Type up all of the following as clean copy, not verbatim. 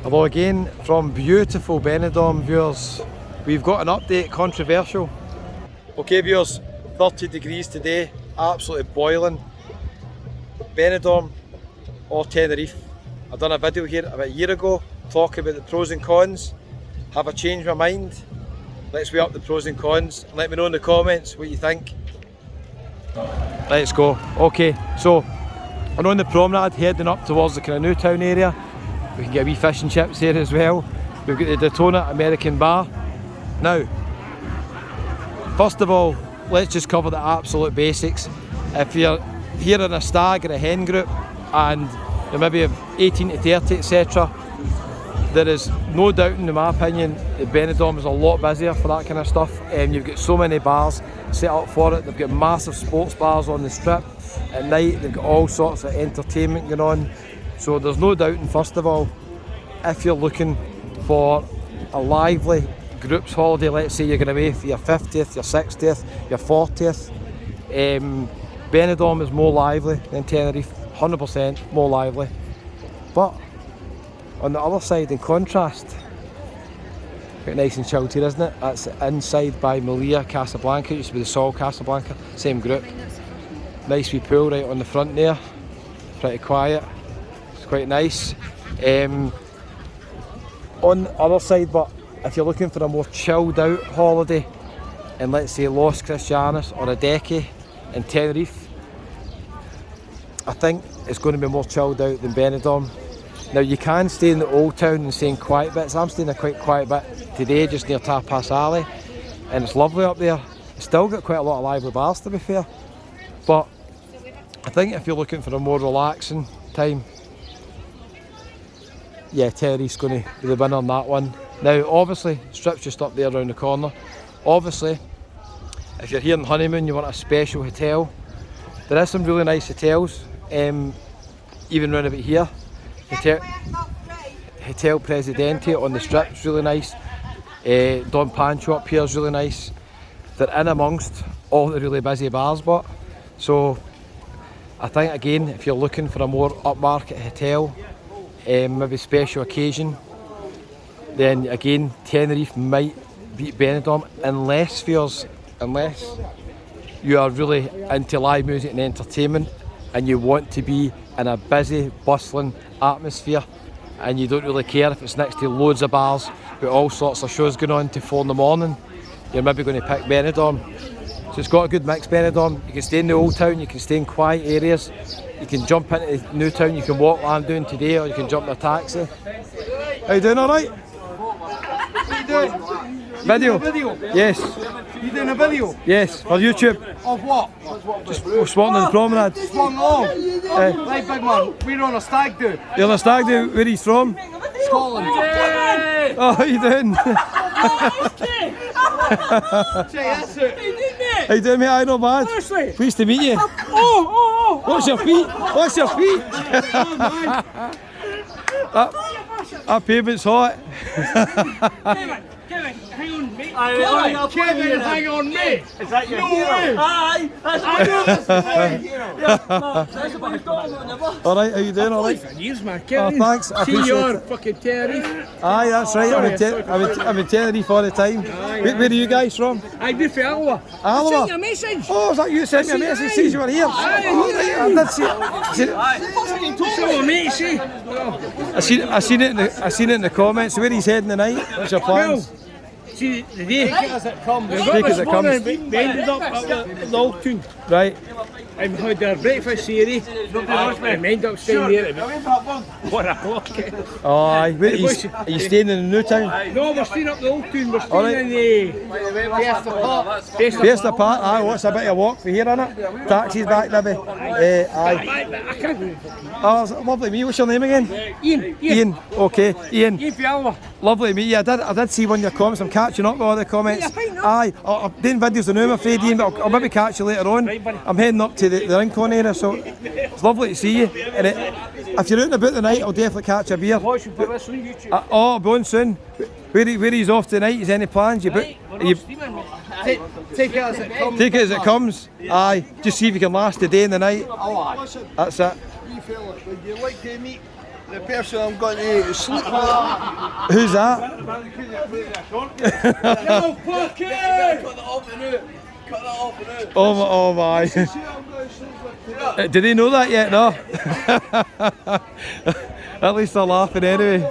Hello again from beautiful BENIDORM viewers. We've got an update, controversial. Okay viewers, 30 degrees today, absolutely boiling. BENIDORM or Tenerife. I've done a video here about a year ago talking about the pros and cons. Have I changed my mind? Let's weigh up the pros and cons and let me know in the comments what you think. Let's go. Okay, so I'm on the promenade heading up towards the kind of Newtown area. We can get a wee fish and chips here as well. We've got the Daytona American Bar. Now, first of all, let's just cover the absolute basics. If you're here in a stag or a hen group and you maybe have 18 to 30 etc, there is no doubt in my opinion that BENIDORM is a lot busier for that kind of stuff. You've got so many bars set up for it. They've got massive sports bars on the strip. At night they've got all sorts of entertainment going on. So there's no doubting, first of all, if you're looking for a lively groups holiday, let's say you're going away for your 50th, your 60th, your 40th, BENIDORM is more lively than Tenerife, 100% more lively. But on the other side, in contrast, quite nice and chilled here, isn't it? That's inside by Melilla, Casablanca. It used to be the Sol Casablanca, same group. Nice wee pool right on the front there, pretty quiet. Quite nice. On the other side, but if you're looking for a more chilled out holiday in, let's say, Los Cristianos or a Deque in Tenerife, I think it's going to be more chilled out than BENIDORM. Now you can stay in the old town and stay in quiet bits. I'm staying in a quite quiet bit today just near Tapas Alley and it's lovely up there. It's still got quite a lot of lively bars to be fair, but I think if you're looking for a more relaxing time, yeah, Tenerife's going to be the winner on that one. Now obviously, strip's just up there around the corner. Obviously, if you're here on honeymoon, you want a special hotel. There is some really nice hotels, even round about here. Hotel Presidente on the strip's really nice. Don Pancho up here is really nice. They're in amongst all the really busy bars, but so I think again, if you're looking for a more upmarket hotel, maybe special occasion, then again Tenerife might beat BENIDORM unless you are really into live music and entertainment and you want to be in a busy, bustling atmosphere and you don't really care if it's next to loads of bars with all sorts of shows going on till 4 in the morning. You're maybe going to pick BENIDORM. So it's got a good mix, BENIDORM. You can stay in the old town, you can stay in quiet areas, you can jump into the new town, you can walk like I'm doing today, or you can jump in a taxi. How you doing, alright? What are you doing? Video? Yes. You doing a video? Yes, for YouTube. Of what? Just swatting on the promenade. Swung on. Right, big man, we're on a stag do. You're on a stag do, where are you from? Scotland. Oh, how you doing? How you doing, mate? I know, bad. Pleased to meet you. What's your feet? What's your feet? That pavement's hot. Kevin, hang on, mate. Kevin, hang on, mate. Is that your hero? Aye, that's Alright, how you doing? Alright? Years, man, Oh, Kevin. thanks, I appreciate your it. fucking Tenerife. Aye, that's right. I'm in Tenerife all the time. Where are you guys from? I'd be for Alva. Alva? I sent you a message. Oh, was that you sent me a message since you were here? Oh, right, I did see it. So, mate, see. I seen it in the comments. Where he's heading tonight? What's your plans? See, the day as it comes. Take as it comes. We ended up at the old tune. Right. I had our breakfast series. I ended up staying there. What a walk. Oh, aye. Where are you staying in the new town? No, we're staying up the old tune. We're staying in the Fiesta Park. Aye, what's a bit of a walk for here, innit? Taxis back, maybe. Aye. Oh, it's lovely to meet you. What's your name again? Ian. Okay, Ian. Ian Fialva. Lovely to meet you. I did see one of your comments. I'm catching up with all the comments. Aye, I'm doing videos now, I'm afraid, Ian, but I'll maybe catch you later on. I'm heading up to the Rincon area, so it's lovely to see you. And if you're out and about tonight, I'll definitely catch a beer. Watch you put this on YouTube. Oh, I'm going soon. Where he's off tonight? Is any plans? Take it as it comes. Take it as it comes. Aye, just see if you can last the day and the night. Oh, aye. That's it. You fella, would you like to meet The person I'm going to sleep with. Who's that? Yo, fuck it! Oh my. Did he know that yet? No. At least they're laughing anyway.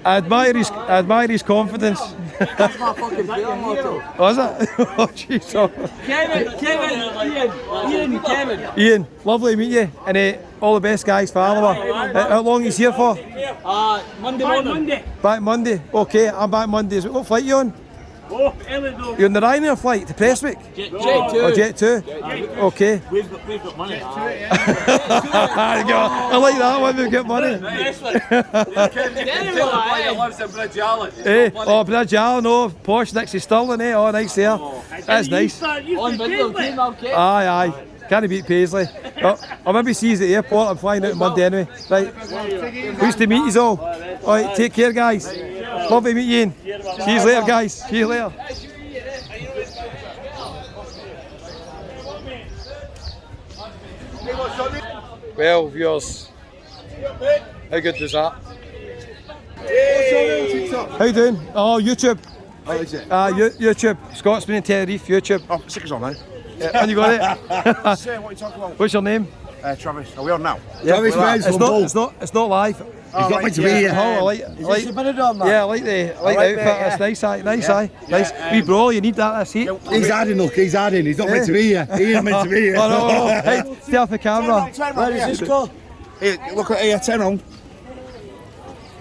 I admire his confidence. That's my fucking feeling motto. Was it? Oh jeez. Ian, lovely to meet you, and all the best, guys, for Alloa. How long is he here for? Monday morning. Back Monday. Okay, I'm back Monday. What flight you on? Oh, early though. You're on the Ryanair flight to Prestwick? Jet 2. Oh, Jet 2? Okay. We've got money. I like that one, we've got money. Oh, Bridge Allen, oh, posh next to Stirling, eh? Oh, nice there. That's nice. Aye. Can't beat Paisley. I'll maybe see you at the airport. I'm flying out on Monday anyway. Right. Nice to meet you all. Alright, take care, guys. Lovely to meet you, Ian. See you later, guys. See you later. Well, viewers, how good was that? How you doing? Oh, YouTube. Oh, is it? YouTube. Scotsman in Tenerife, YouTube. Oh, sick as on now. And you got it? Say what you talking about. What's your name? Travis. Are we on now? Yeah, Travis Benz it's from not live. He's got me to be here. Oh, I like Is this the BENIDORM, man? yeah, I like the outfit. That's nice, nice. Nice. Wee bro, you need that. That's it. He's adding, look, he's adding. He's not meant to be here. He ain't meant to be here. Oh no. Hey, stay off the camera. Where is this go? Here, look at here, 10 on.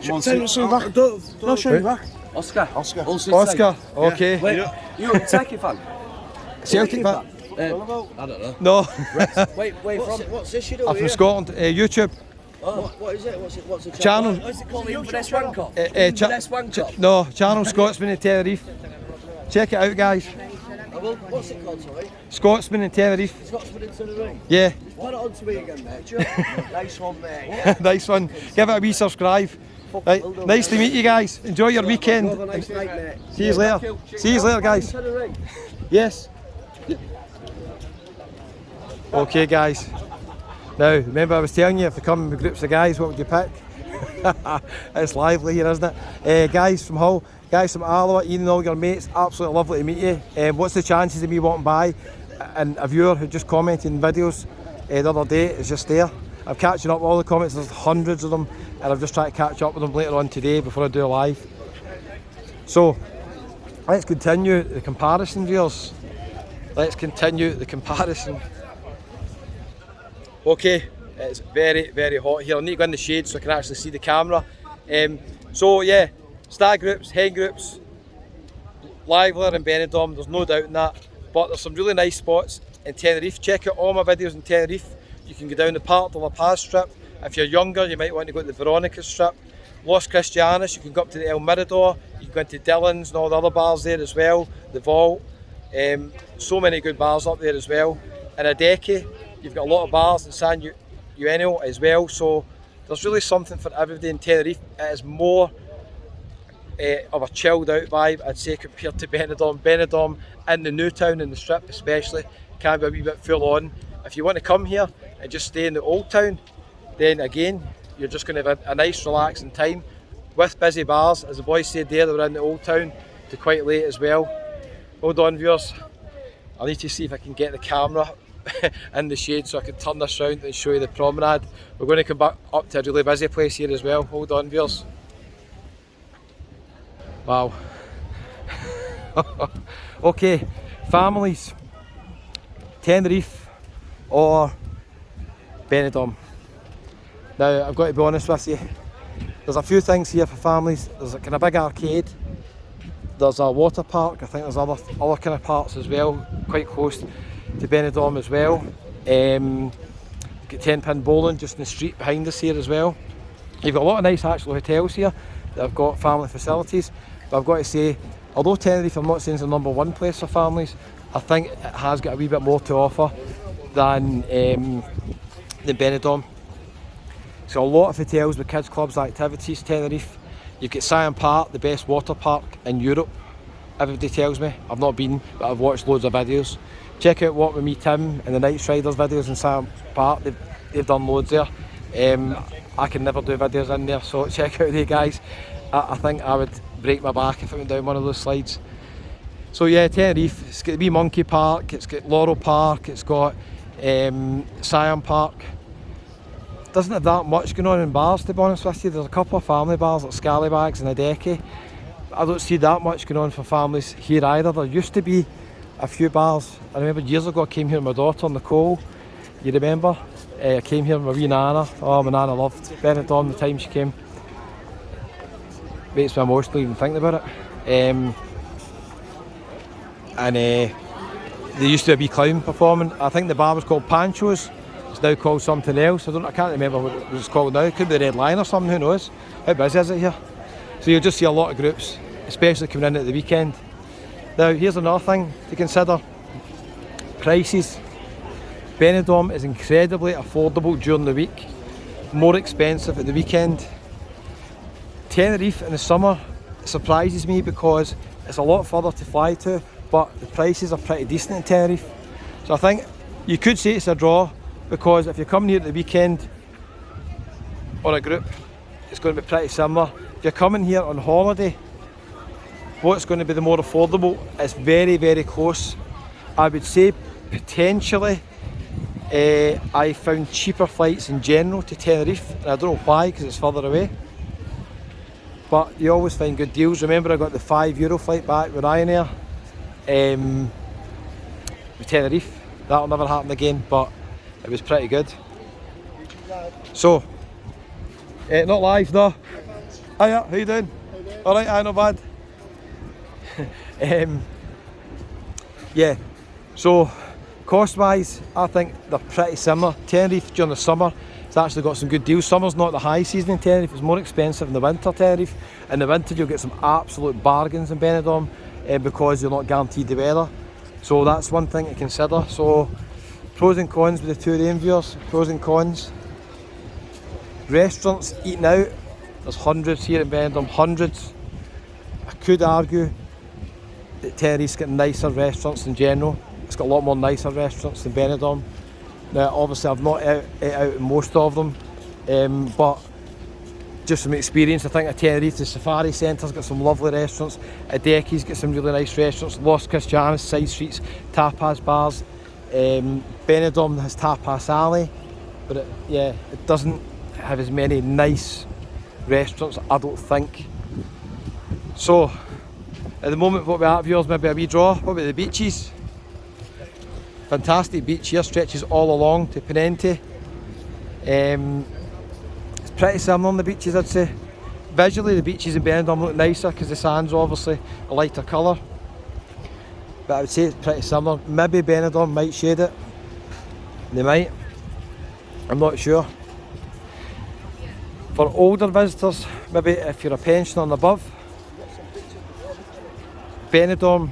10 back. Don't show me back. Oscar. Oscar. Okay. You a Kentucky fan? Celtic fan? I don't know. No. Wait, what's this you do I'm from Scotland. YouTube. What is it? What's the Channel. What's it called? Inverness Wank-Up? Inverness Wank-Up? No, Channel Scotsman in Tenerife. Check it out, guys. What's it called, sorry? Scotsman in Tenerife. Scotsman in Tenerife? Yeah. Put it on to me again, mate. Nice one, mate. Nice one. Give it a wee subscribe. Right. Nice to meet you guys. Enjoy your weekend. Have a nice night, mate. See you later. See you later, guys. Yes. Okay, guys. Now, remember I was telling you if they come in groups of guys, what would you pick? It's lively here, isn't it? Guys from Hull, guys from Alloa, Ian and all your mates, absolutely lovely to meet you. What's the chances of me walking by and a viewer who just commented in videos the other day is just there. I'm catching up with all the comments, there's hundreds of them, and I've just tried to catch up with them later on today before I do a live. So, let's continue the comparison, viewers. Let's continue the comparison. Okay, it's very, very hot here. I need to go in the shade so I can actually see the camera. So yeah, stag groups, hen groups, livelier in BENIDORM, there's no doubt in that. But there's some really nice spots in Tenerife. Check out all my videos in Tenerife. You can go down the Parc de la Paz strip. If you're younger, you might want to go to the Veronica strip. Los Cristianos, you can go up to the El Mirador. You can go into Dillon's and all the other bars there as well. The Vault. So many good bars up there as well. In Adeque, you've got a lot of bars in San Eugenio as well, so there's really something for everybody in Tenerife. It is more of a chilled out vibe, I'd say, compared to BENIDORM. BENIDORM in the new town, in the strip especially, can be a wee bit full on. If you want to come here and just stay in the old town, then again, you're just going to have a nice relaxing time with busy bars. As the boys said there, they were in the old town to quite late as well. Hold on, viewers, I need to see if I can get the camera in the shade so I can turn this round and show you the promenade. We're going to come back up to a really busy place here as well. Hold on, viewers. Wow. Okay, families, Tenerife or BENIDORM. Now, I've got to be honest with you, there's a few things here for families. There's a kind of big arcade, there's a water park, I think there's other kind of parks as well, quite close to BENIDORM as well. You've got 10-pin bowling just in the street behind us here as well. You've got a lot of nice actual hotels here that have got family facilities, but I've got to say, although Tenerife I'm not saying is the #1 place for families, I think it has got a wee bit more to offer than BENIDORM. So a lot of hotels with kids clubs, activities, Tenerife. You've got Sion Park, the best water park in Europe. Everybody tells me. I've not been, but I've watched loads of videos. Check out Walk With Me Tim and the Night Riders videos in Sion Park. The they've done loads there. I can never do videos in there, so check out the guys. I think I would break my back if I went down one of those slides. So yeah, Tenerife, it's got the wee monkey park, it's got Laurel Park, it's got Scion Park. Doesn't have that much going on in bars, to be honest with you. There's a couple of family bars like Scallybags and Adeki. I don't see that much going on for families here either. There used to be a few bars. I remember years ago I came here with my daughter, Nicole, you remember? I came here with my wee nana. Oh, my nana loved Benidorm the time she came. Makes me emotional even thinking about it. There used to be a wee clown performing. I think the bar was called Pancho's. It's now called something else. I can't remember what it's called now. It could be the Red Lion or something, who knows? How busy is it here? So you'll just see a lot of groups, especially coming in at the weekend. Now here's another thing to consider. Prices. Benidorm is incredibly affordable during the week, more expensive at the weekend. Tenerife in the summer surprises me because it's a lot further to fly to, but the prices are pretty decent in Tenerife. So I think you could say it's a draw, because if you're coming here at the weekend on a group, it's going to be pretty similar. If you're coming here on holiday, what's going to be the more affordable? It's very, very close. I would say potentially I found cheaper flights in general to Tenerife, and I don't know why, because it's further away. But you always find good deals. Remember, I got the €5 flight back with Ryanair with Tenerife. That'll never happen again, but it was pretty good. So, not live though. Hiya, how you doing? Alright, not bad. Yeah, so cost wise, I think they're pretty similar. Tenerife during the summer, it's actually got some good deals. Summer's not the high season in Tenerife, it's more expensive in the winter Tenerife. In the winter you'll get some absolute bargains in Benidorm because you're not guaranteed the weather. So that's one thing to consider. So pros and cons with the tour rain viewers, pros and cons. Restaurants, eating out, there's hundreds here in Benidorm, hundreds. I could argue that Tenerife's got nicer restaurants in general. It's got a lot more nicer restaurants than Benidorm. Now obviously I've not ate out in most of them, but just from experience, I think at Tenerife the Safari Centre's got some lovely restaurants. Adeki's got some really nice restaurants. Los Cristianos, side streets, tapas bars. Benidorm has Tapas Alley, but it doesn't have as many nice restaurants, I don't think. So at the moment, what we have viewers, maybe a wee draw. What about the beaches? Fantastic beach here, stretches all along to Ponente. It's pretty similar on the beaches, I'd say. Visually the beaches in Benidorm look nicer because the sand's obviously a lighter colour, but I would say it's pretty similar. Maybe Benidorm might shade it, they might, I'm not sure. For older visitors, maybe if you're a pensioner and above, Benidorm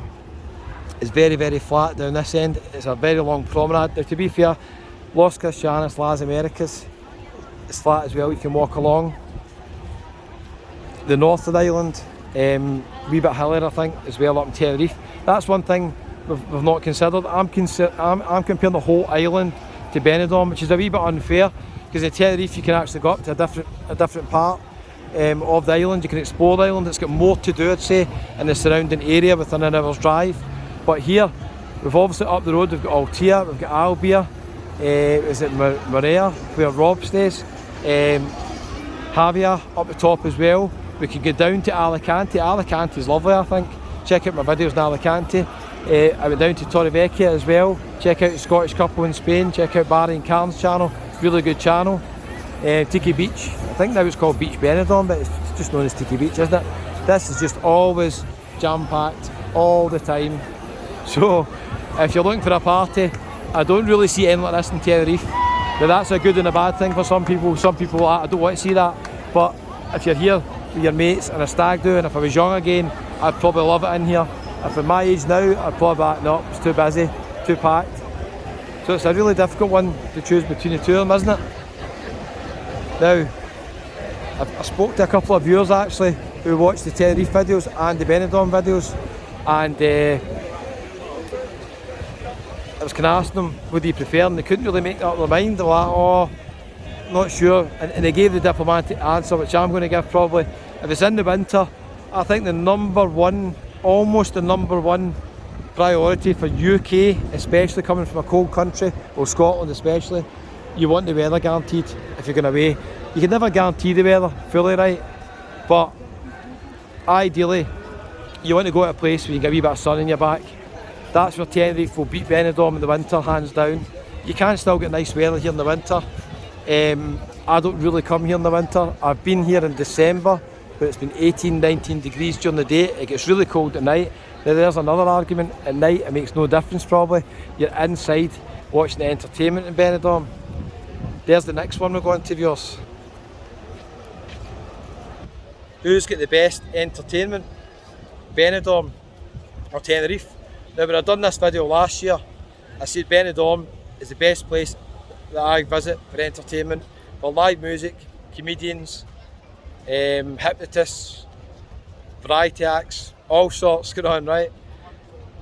is very, very flat down this end. It's a very long promenade. Now to be fair, Los Cristianos, Las Americas, it's flat as well, you can walk along. The north of the island, wee bit hillier I think, as well up in Tenerife. That's one thing we've not considered. I'm comparing the whole island to Benidorm, which is a wee bit unfair, because in Tenerife you can actually go up to a different part of the island. You can explore the island. It's got more to do, I'd say, in the surrounding area within an hour's drive. But here, we've obviously up the road, we've got Altea, we've got Albia, is it Marea, where Rob stays, Javier up the top as well. We could go down to Alicante. Alicante is lovely, I think. Check out my videos in Alicante. I went down to Torrevieja as well. Check out the Scottish couple in Spain. Check out Barry and Karen's channel, really good channel. Tiki Beach, I think now it's called Beach Benidorm, but it's just known as Tiki Beach, isn't it? This is just always jam-packed all the time. So if you're looking for a party, I don't really see anything like this in Tenerife. Now that's a good and a bad thing for some people. Some people, I don't want to see that. But if you're here with your mates and a stag do, and if I was young again, I'd probably love it in here. If I'm my age now, I'd probably be no, it's too busy, too packed. So it's a really difficult one to choose between the two of them, isn't it? Now, I spoke to a couple of viewers actually who watched the Tenerife videos and the Benidorm videos, and I was kind of asking them, what do you prefer, and they couldn't really make up their mind. They're like, oh, not sure, and they gave the diplomatic answer, which I'm going to give probably. If it's in the winter, I think the number one, almost the number one priority for UK, especially coming from a cold country, or Scotland especially, you want the weather guaranteed if you're going away. You can never guarantee the weather fully, right? But ideally, you want to go to a place where you get a wee bit of sun in your back. That's where Tenerife will beat Benidorm in the winter, hands down. You can still get nice weather here in the winter. I don't really come here in the winter. I've been here in December, but it's been 18, 19 degrees during the day. It gets really cold at night. Now there's another argument. At night it makes no difference probably. You're inside watching the entertainment in Benidorm. There's the next one we're going to, viewers. Who's got the best entertainment? Benidorm or Tenerife? Now when I done this video last year, I said Benidorm is the best place that I visit for entertainment, for live music, comedians, hypnotists, variety acts, all sorts going on, right?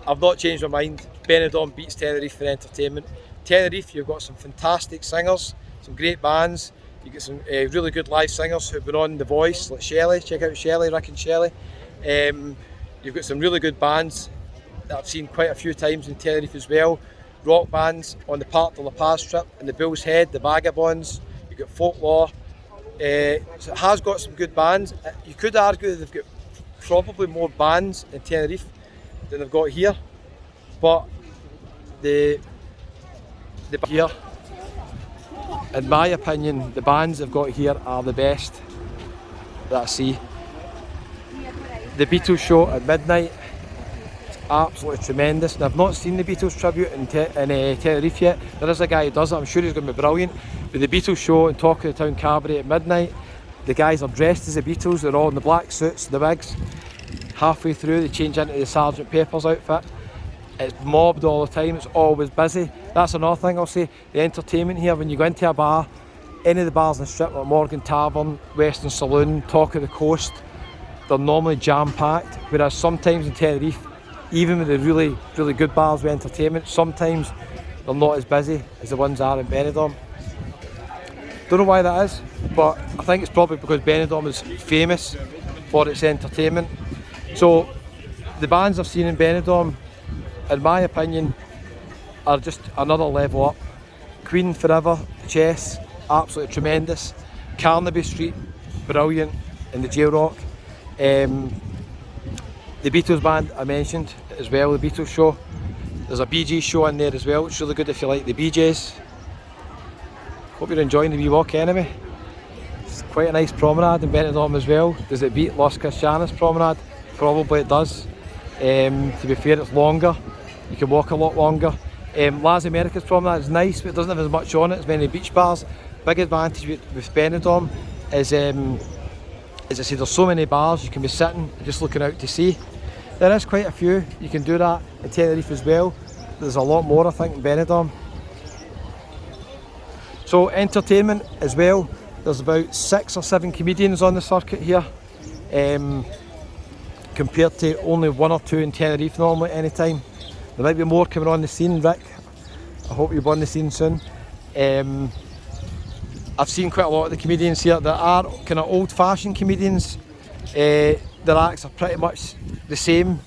I've not changed my mind. Benidorm beats Tenerife for entertainment. Tenerife, you've got some fantastic singers, some great bands. You get some really good live singers who've been on The Voice, like Shelley. Check out Shelley, Rick and Shelley. You've got some really good bands that I've seen quite a few times in Tenerife as well. Rock bands on the Parc de la Paz trip, in the Bull's Head, the Vagabonds. You've got Folklore. So it has got some good bands. You could argue that they've got probably more bands in Tenerife than they've got here, but the here, in my opinion, the bands they've got here are the best that I see. The Beatles show at midnight, it's absolutely tremendous. And I've not seen the Beatles tribute in Tenerife yet. There is a guy who does it, I'm sure he's going to be brilliant. But the Beatles show and Talk of the Town Cabaret at midnight, the guys are dressed as the Beatles, they're all in the black suits, the wigs. Halfway through they change into the Sgt. Pepper's outfit. It's mobbed all the time, it's always busy. That's another thing I'll say, the entertainment here, when you go into a bar, any of the bars in the strip like Morgan Tavern, Western Saloon, Talk of the Coast, they're normally jam-packed, whereas sometimes in Tenerife, even with the really, really good bars with entertainment, sometimes they're not as busy as the ones are in Benidorm. Don't know why that is, but I think it's probably because Benidorm is famous for its entertainment. So the bands I've seen in Benidorm, in my opinion, are just another level up. Queen Forever, Chess, absolutely tremendous. Carnaby Street, brilliant, in the Jail Rock. The Beatles band I mentioned as well, the Beatles show. There's a Bee Gees show in there as well, it's really good if you like the Bee Gees. Hope you're enjoying the wee walk anyway. It's quite a nice promenade in Benidorm as well. Does it beat Los Cristianos promenade? Probably it does. To be fair, it's longer. You can walk a lot longer. Las Americas promenade is nice, but it doesn't have as much on it as many beach bars. Big advantage with Benidorm is, as I say, there's so many bars you can be sitting and just looking out to sea. There is quite a few. You can do that in Tenerife as well. There's a lot more, I think, in Benidorm. So entertainment as well. There's about 6 or 7 comedians on the circuit here, compared to only 1 or 2 in Tenerife normally any time. There might be more coming on the scene, Rick. I hope you're on the scene soon. I've seen quite a lot of the comedians here. There are kind of old-fashioned comedians. Their acts are pretty much the same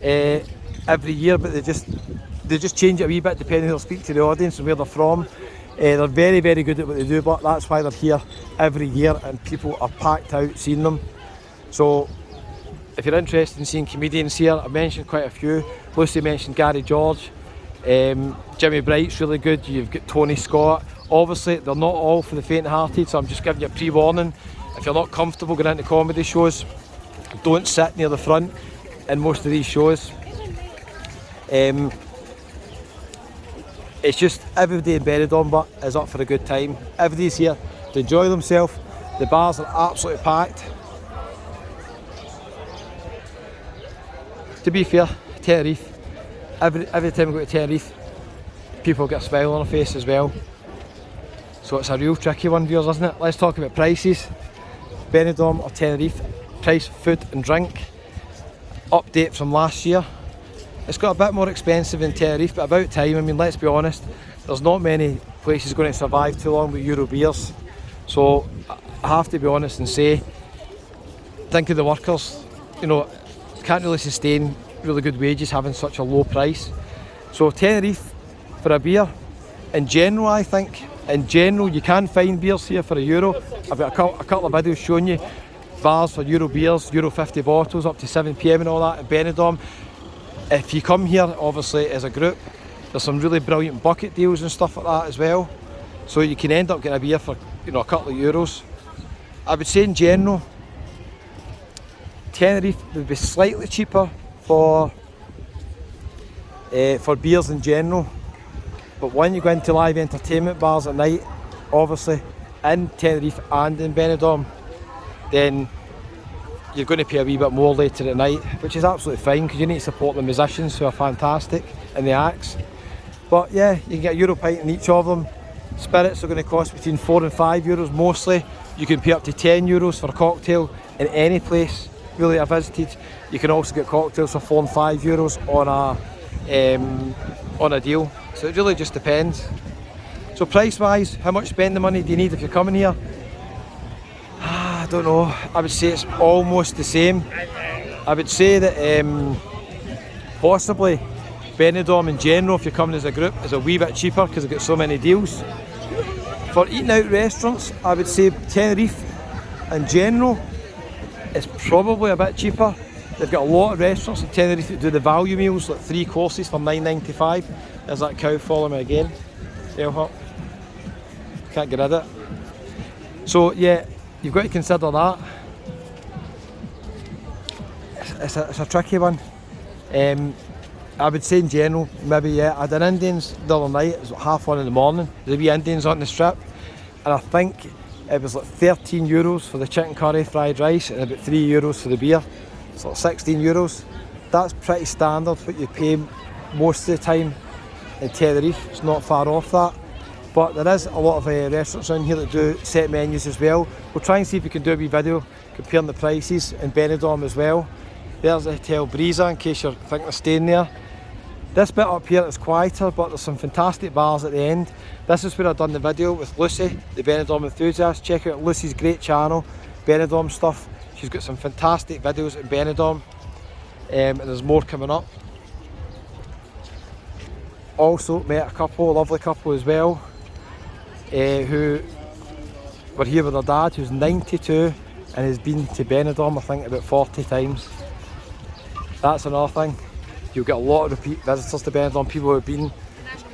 every year, but they just change it a wee bit depending on who they'll speak to the audience and where they're from. They're very, very good at what they do, but that's why they're here every year and people are packed out seeing them. So if you're interested in seeing comedians here, I've mentioned quite a few. Lucy mentioned Gary George, Jimmy Bright's really good, you've got Tony Scott. Obviously they're not all for the faint-hearted, so I'm just giving you a pre-warning. If you're not comfortable going into comedy shows, don't sit near the front in most of these shows. It's just everybody in Benidorm but is up for a good time. Everybody's here to enjoy themselves. The bars are absolutely packed. To be fair, Tenerife, every time I go to Tenerife, people get a smile on their face as well. So it's a real tricky one, viewers, isn't it? Let's talk about prices. Benidorm or Tenerife, price, food and drink. Update from last year. It's got a bit more expensive than Tenerife, but about time. I mean, let's be honest, there's not many places going to survive too long with Euro beers. So I have to be honest and say, think of the workers. You know, can't really sustain really good wages having such a low price. So Tenerife for a beer, in general, I think, in general, you can find beers here for €1. I've got a couple of videos showing you bars for Euro beers, €1.50 bottles up to 7 PM and all that in Benidorm. If you come here, obviously, as a group, there's some really brilliant bucket deals and stuff like that as well. So you can end up getting a beer for, you know, a couple of euros. I would say in general, Tenerife would be slightly cheaper for beers in general. But when you go into live entertainment bars at night, obviously in Tenerife and in Benidorm, then you're going to pay a wee bit more later at night, which is absolutely fine because you need to support the musicians who are fantastic and the acts. But yeah, you can get a Euro pint in each of them. Spirits are going to cost between €4 and €5 mostly. You can pay up to €10 for a cocktail in any place really I visited. You can also get cocktails for €4 and €5 on a deal. So it really just depends. So price wise, how much spending money do you need if you're coming here? I don't know. I would say it's almost the same. I would say that possibly Benidorm in general, if you're coming as a group, is a wee bit cheaper because they've got so many deals. For eating out restaurants, I would say Tenerife in general is probably a bit cheaper. They've got a lot of restaurants in Tenerife that do the value meals, like 3 courses for €9.95. There's that cow following me again. Tail hop. Can't get rid of it. So yeah, you've got to consider that. It's a tricky one. I would say in general, maybe yeah. I had an Indians the other night, it was like 1:30 in the morning. There'd be Indians on the strip, and I think it was like €13 for the chicken curry fried rice and about €3 for the beer. It's like €16. That's pretty standard what you pay most of the time in Tenerife. It's not far off that. But there is a lot of restaurants around here that do set menus as well. We'll try and see if we can do a wee video comparing the prices in Benidorm as well. There's the Hotel Brisa in case you're thinking of staying there. This bit up here is quieter, but there's some fantastic bars at the end. This is where I've done the video with Lucy, the Benidorm enthusiast. Check out Lucy's great channel, Benidorm stuff. She's got some fantastic videos in Benidorm, and there's more coming up. Also met a lovely couple as well, who were here with their dad, who's 92 and has been to Benidorm I think about 40 times. That's another thing. You'll get a lot of repeat visitors to Benidorm, people who have been,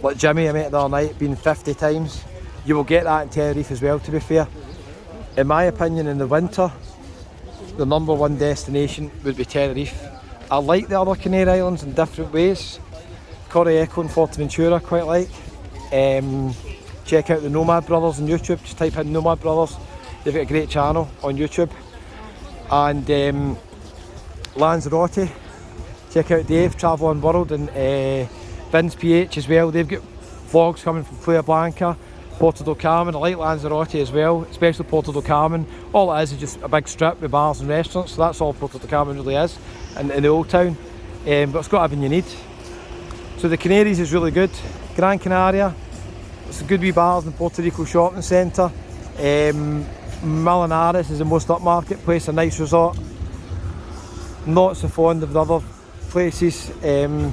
like Jimmy I met the other night, been 50 times. You will get that in Tenerife as well, to be fair. In my opinion, in the winter, the #1 destination would be Tenerife. I like the other Canary Islands in different ways. Correeco and Forteventura I quite like. Check out the Nomad Brothers on YouTube, just type in Nomad Brothers. They've got a great channel on YouTube. And Lanzarote, check out Dave, Travel on World, and Vince PH as well. They've got vlogs coming from Playa Blanca, Porto del Carmen. I like Lanzarote as well, especially Porto del Carmen. All it is just a big strip with bars and restaurants, so that's all Porto del Carmen really is, in the old town. But it's got everything you need. So the Canaries is really good. Gran Canaria, some good wee bars in the Puerto Rico shopping centre. Malinares is the most upmarket place, a nice resort. Not so fond of the other places in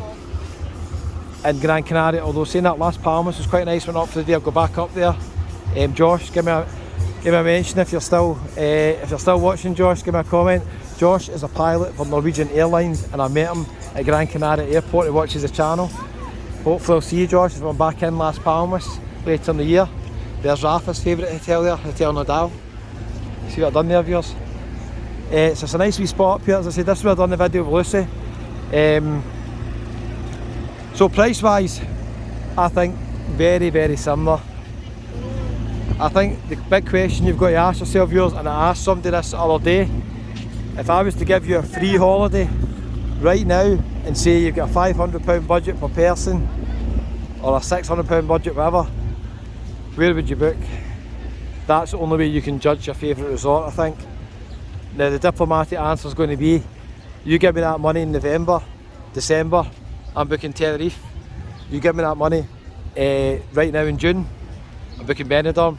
Gran Canaria, although saying that, Las Palmas was quite nice. Went up for the day, I'll go back up there. Josh, give me a mention if you're still watching. Josh, give me a comment. Josh is a pilot for Norwegian Airlines, and I met him at Gran Canaria Airport. He watches the channel. Hopefully I'll see you, Josh, if I'm back in Las Palmas later in the year. There's Rafa's favourite hotel there, Hotel Nadal. See what I've done there, viewers? So it's a nice wee spot up here. As I said, this is where I've done the video with Lucy. So price wise, I think very, very similar. I think the big question you've got to ask yourself, viewers, and I asked somebody this the other day, if I was to give you a free holiday right now and say you've got a £500 budget per person or a £600 budget, whatever, where would you book? That's the only way you can judge your favourite resort, I think. Now the diplomatic answer is going to be, you give me that money in November, December, I'm booking Tenerife. You give me that money right now in June, I'm booking Benidorm.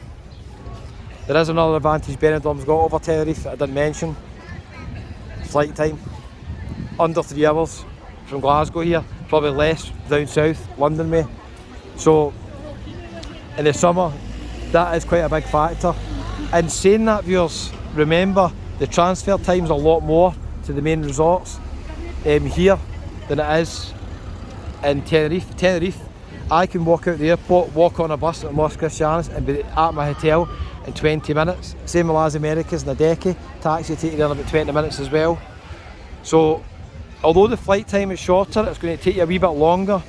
There is another advantage Benidorm's got over Tenerife that I didn't mention. Flight time. Under 3 hours from Glasgow here, probably less down south, London way. So in the summer, that is quite a big factor. And saying that, viewers, remember the transfer time's a lot more to the main resorts here than it is in Tenerife. Tenerife, I can walk out the airport, walk on a bus at Los Cristianos and be at my hotel in 20 minutes. Same with Las Americas and Adeke, taxi take you there in about 20 minutes as well. So although the flight time is shorter, it's going to take you a wee bit longer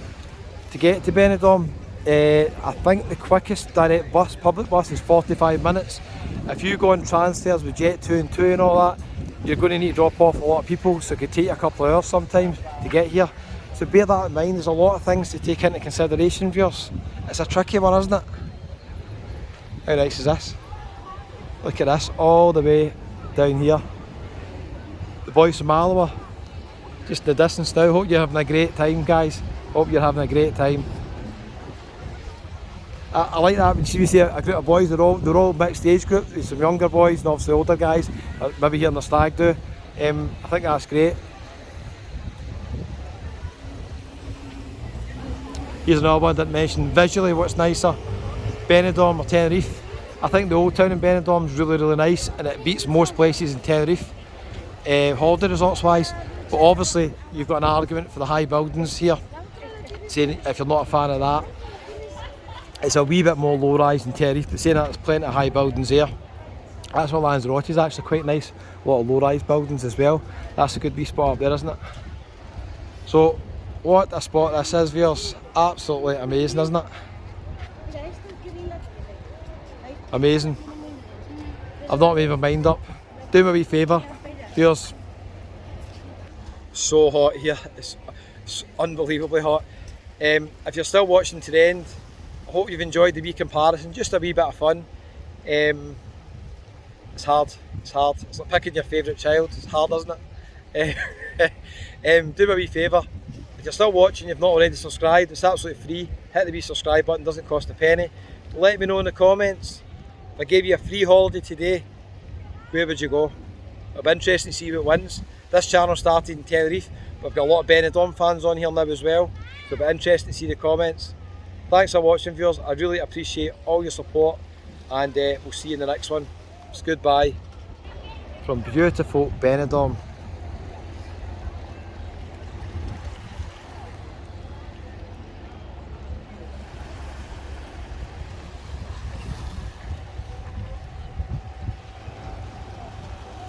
to get to Benidorm. I think the quickest direct bus, public bus, is 45 minutes. If you go on transfers with Jet2 and 2 and all that, you're going to need to drop off a lot of people, so it could take you a couple of hours sometimes to get here. So bear that in mind, there's a lot of things to take into consideration, viewers. It's a tricky one, isn't it? How nice is this? Look at this, all the way down here. The boys from Malawa, just in the distance now. Hope you're having a great time, guys. Hope you're having a great time. I like that when you see a group of boys, they're all mixed age group. There's some younger boys and obviously older guys, maybe here in the stag do. I think that's great. Here's another one I didn't mention. Visually, what's nicer, Benidorm or Tenerife? I think the old town in Benidorm is really, really nice, and it beats most places in Tenerife, holiday resorts wise. But obviously, you've got an argument for the high buildings here, saying if you're not a fan of that. It's a wee bit more low-rise than Tenerife, but saying that there's plenty of high buildings here. That's what Lanzarote is actually quite nice. A lot of low-rise buildings as well. That's a good wee spot up there, isn't it? So, what a spot this is, viewers. Absolutely amazing, isn't it? Amazing. I've not made my mind up. Do me a wee favour, viewers. So hot here. It's unbelievably hot. If you're still watching to the end, I hope you've enjoyed the wee comparison, just a wee bit of fun. It's hard, it's like picking your favourite child, it's hard, isn't it? Do me a wee favour, if you're still watching, you've not already subscribed, it's absolutely free. Hit the wee subscribe button, doesn't cost a penny. Let me know in the comments, if I gave you a free holiday today, where would you go? It'll be interesting to see who wins. This channel started in Tenerife, but I've got a lot of Benidorm fans on here now as well, so it'll be interesting to see the comments. Thanks for watching, viewers. I really appreciate all your support, and we'll see you in the next one. It's goodbye from beautiful Benidorm.